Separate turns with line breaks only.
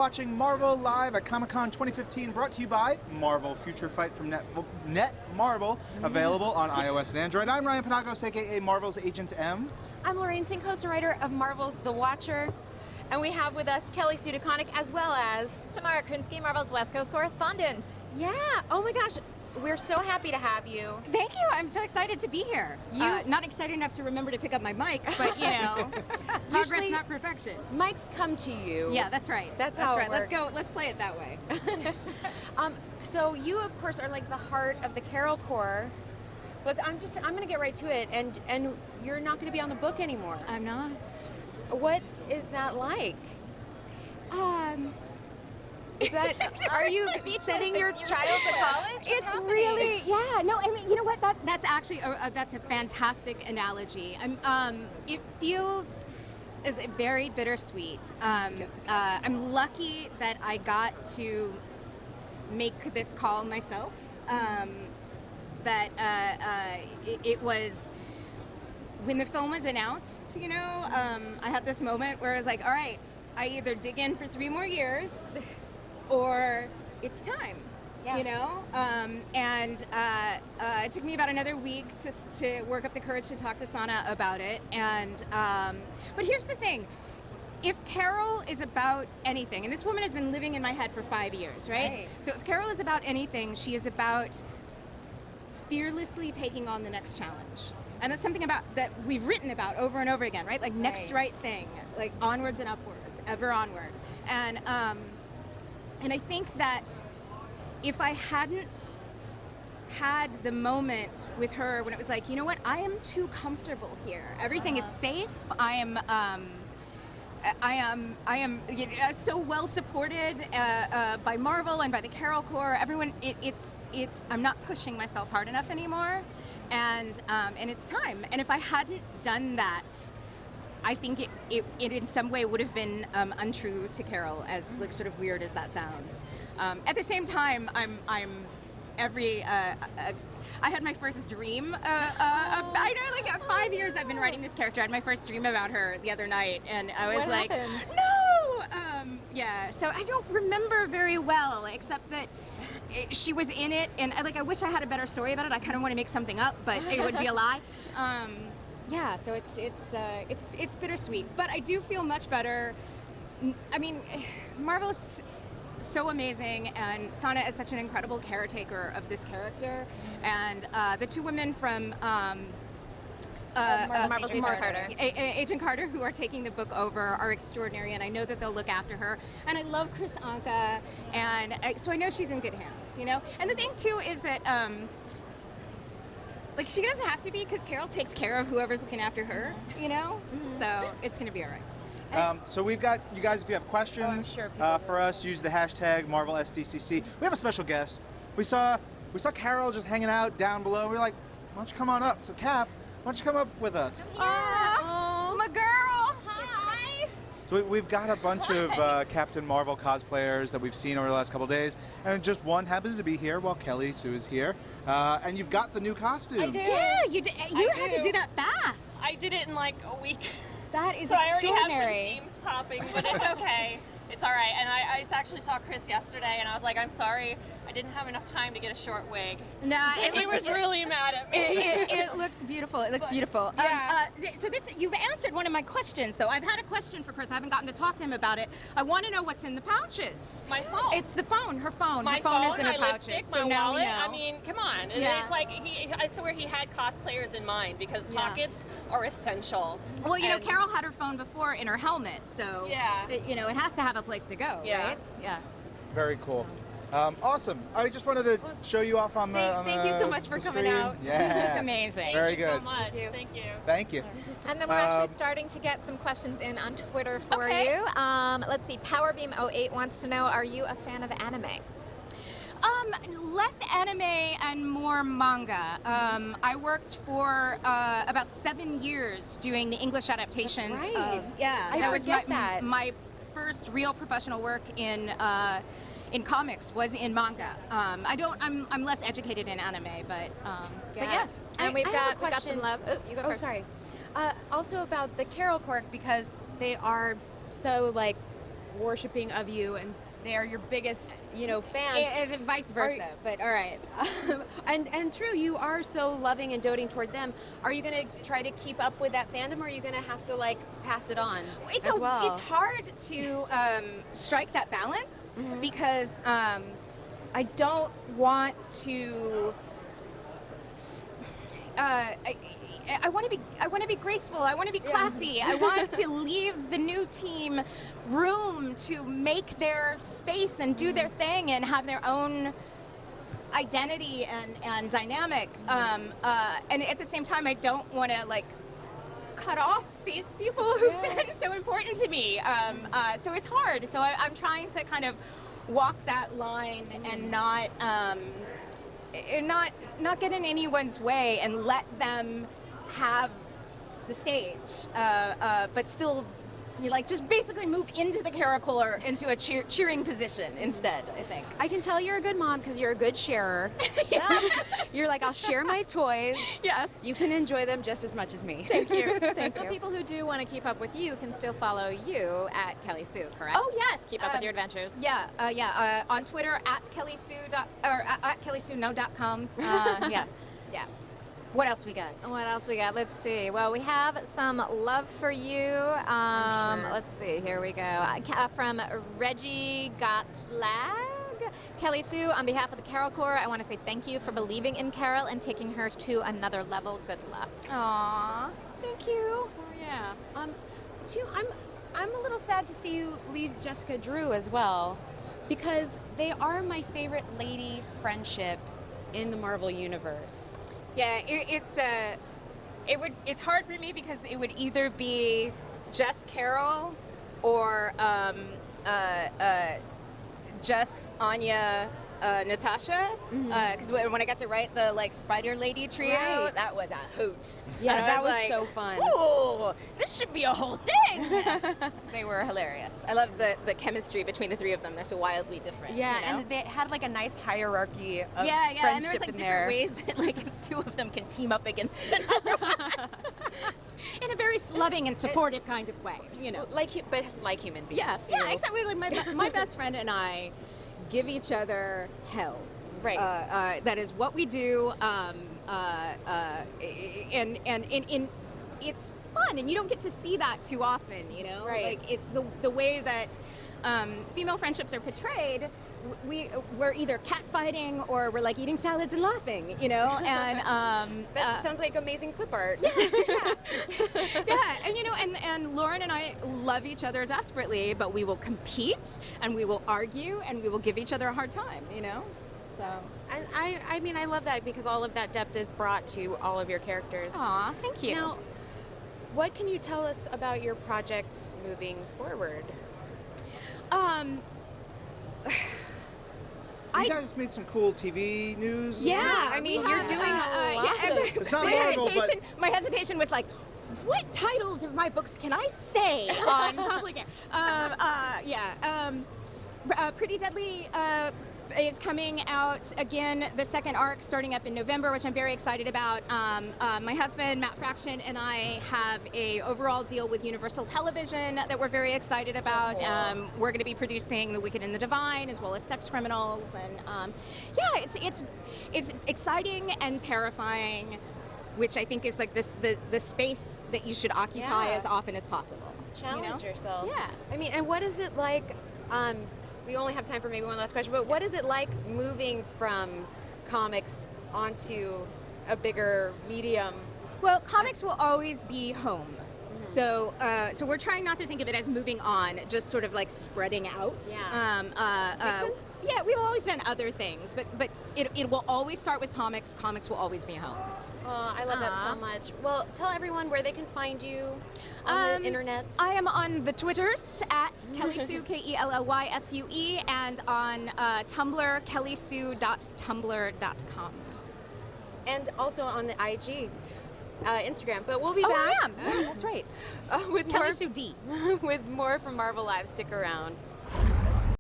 Watching Marvel live at Comic-Con 2015, brought to you by Marvel Future Fight from Netmarble, available on iOS and Android. I'm Ryan Panagos, aka Marvel's Agent M.
I'm Lorraine, host and writer of Marvel's The Watcher. And we have with us Sue DeConnick, as well as
Tamara, Marvel's West Coast correspondent.
Yeah, oh my gosh, we're so happy to have you.
Thank you, I'm so excited to be here. Not excited enough to remember to pick up my mic, but you know, progress, not perfection.
Mics come to you.
Yeah, that's right.
That's how it works.
Let's play it that way.
So you, of course, are like the heart of the Carol Corps. But I'm gonna get right to it, and you're not gonna be on the book anymore.
I'm not.
What is that like? Is that, are you sending your child to college?
It's really, yeah, no, I mean, you know what, that's actually, that's a fantastic analogy. It feels very bittersweet. I'm lucky that I got to make this call myself. It was, when the film was announced, you know, I had this moment where I was like, all right, I either dig in for 3 more years or it's time, you know? It took me about another week to work up the courage to talk to Sana about it. But here's the thing. If Carol is about anything, and this woman has been living in my head for 5 years, right? So if Carol is about anything, she is about fearlessly taking on the next challenge. And that's something about that we've written about over and over again, right? Like next right thing, like onwards and upwards, ever onward. And I think that if I hadn't had the moment with her when it was like, you know what, I am too comfortable here. Everything is safe. I am you know, so well supported by Marvel and by the Carol Corps. Everyone, I'm not pushing myself hard enough anymore, and it's time. And if I hadn't done that, I think it in some way would have been untrue to Carol, as like sort of weird as that sounds. At the same time, I had my first dream. I know, like 5 years I've been writing this character. I had my first dream about her the other night, and I was like, no! Yeah, so I don't remember very well, except that she was in it, and I wish I had a better story about it. I kind of want to make something up, but it would be a lie. Yeah, so it's bittersweet, but I do feel much better. I mean, Marvel's so amazing, and Sana is such an incredible caretaker of this character, and the 2 women from
Marvel's Agent Carter.
Agent Carter, who are taking the book over, are extraordinary, and I know that they'll look after her. And I love Chris Anka, and so I know she's in good hands, you know? And the thing too is that like, she doesn't have to be, because Carol takes care of whoever's looking after her, you know? So it's gonna be all right.
So we've got, you guys, if you have questions for us, use the hashtag MarvelSDCC. We have a special guest. We saw Carol just hanging out down below. We were like, why don't you come on up? So Cap, why don't you come up with us?
Oh, my girl, hi!
So we've got a bunch of Captain Marvel cosplayers that we've seen over the last couple of days, and just one happens to be here while Sue is here. And you've got the new costume.
I do.
Yeah, you had to do that fast.
I did it in like a week.
That is
so I already have
extraordinary.
some seams popping, but it's okay. It's all right. And I actually saw Chris yesterday, and I was like, I'm sorry, I didn't have enough time to get a short wig.
No,
He was really mad at me.
It looks beautiful. It looks beautiful.
Yeah.
So you've answered one of my questions, though. I've had a question for Chris. I haven't gotten to talk to him about it. I want to know what's in the pouches.
My phone.
It's the phone. Her phone.
My
her phone is in her
my
pouches.
lipstick,
so
my
now
wallet.
we know.
I mean, come on.
Yeah.
It's like I swear he had cosplayers in mind, because pockets are essential.
Well, you know, Carol had her phone before in her helmet, so you know, it has to have a place to go, right? Yeah.
Very cool. Awesome. I just wanted to show you off on the
Thank you so much for coming
stream.
out.
Yeah.
You look amazing.
Very
Thank you
good.
so much. Thank you.
Thank you.
And then we're actually starting to get some questions in on Twitter for you. Let's see. Powerbeam08 wants to know, are you a fan of anime?
Less anime and more manga. I worked for about 7 years doing the English adaptations of that was my first real professional work in comics was in manga. I'm less educated in anime, but yeah.
And we've got some love. Oh, you go first.
Sorry. Also about the Carol Corps, because they are so like worshiping of you, and they are your biggest, fans.
And vice versa, but all right.
And true, you are so loving and doting toward them. Are you going to try to keep up with that fandom, or are you going to have to pass it on as well?
It's hard to strike that balance because I don't want to. I want to be graceful. I want to be classy. I want to leave the new team room to make their space and do their thing and have their own identity and dynamic. And at the same time, I don't want to cut off these people who've been so important to me. So it's hard. So I'm trying to kind of walk that line and not get in anyone's way and let them have the stage, but still just basically move into the Carol or into a cheering position instead, I think.
I can tell you're a good mom because you're a good sharer.
Yeah.
You're like, I'll share my toys.
Yes.
You can enjoy them just as much as me.
Thank you. Thank
But
you.
people who do want to keep up with you can still follow you at Kelly Sue, correct?
Oh, yes.
Keep up with your adventures.
Yeah. On Twitter at kellysue.com. Yeah.
Yeah.
What else we got?
What else we got? Let's see. Well, we have some love for you.
I'm sure.
Let's see. Here we go. From Reggie Gotlag. Kelly Sue, on behalf of the Carol Corps, I want to say thank you for believing in Carol and taking her to another level. Good luck.
Aww. Thank you.
So, yeah.
Too, I'm a little sad to see you leave Jessica Drew as well, because they are my favorite lady friendship in the Marvel universe.
Yeah, it's hard for me because it would either be Jess Carol or Jess Anya Natasha, because when I got to write the Spider Lady trio,
Right.
that was a hoot.
Yeah,
And I
that was
like,
so fun.
Ooh, this should be a whole thing. They were hilarious. I love the chemistry between the three of them. They're so wildly different.
Yeah,
you know?
and they had a nice hierarchy of
yeah, and there was
friendship in
different
there.
ways that two of them can team up against another one. In a very loving and supportive kind of way,
but like human beings.
Yes, yeah, exactly. Like my best friend and I give each other hell.
Right.
That is what we do. And it's fun, and you don't get to see that too often.
Right.
It's the way that female friendships are portrayed. We're either catfighting or we're eating salads and laughing. And
That sounds like amazing clip art.
yeah, and Lauren and I love each other desperately, but we will compete and we will argue and we will give each other a hard time, So.
And I love that because all of that depth is brought to all of your characters.
Aw, thank you.
Now, what can you tell us about your projects moving forward?
You guys made some cool TV news.
Yeah,
I mean, you're doing a lot of it.
It's not
my
Marvel,
hesitation, my hesitation was like, what titles of my books can I say on public air? Pretty Deadly is coming out again, the second arc starting up in November, which I'm very excited about. My husband, Matt Fraction, and I have a overall deal with Universal Television that we're very excited about.
Cool.
We're going to be producing The Wicked and the Divine, as well as Sex Criminals, and it's exciting and terrifying, which I think is the space that you should occupy as often as possible.
Challenge yourself.
Yeah.
I mean, and what is it like? We only have time for maybe one last question, but what is it like moving from comics onto a bigger medium?
Well, comics will always be home. So we're trying not to think of it as moving on, just sort of spreading out.
Yeah. Makes sense?
Yeah, we've always done other things, but it will always start with comics. Comics will always be home.
Oh, I love that so much. Well, tell everyone where they can find you on the internets.
I am on the Twitters at Kelly Sue, KELLYSUE, and on Tumblr, kellysue.tumblr.com.
And also on the IG, Instagram. But we'll be
Oh,
back.
I am. Yeah, that's right.
With
Kelly
more,
Sue D.
with more from Marvel Live. Stick around.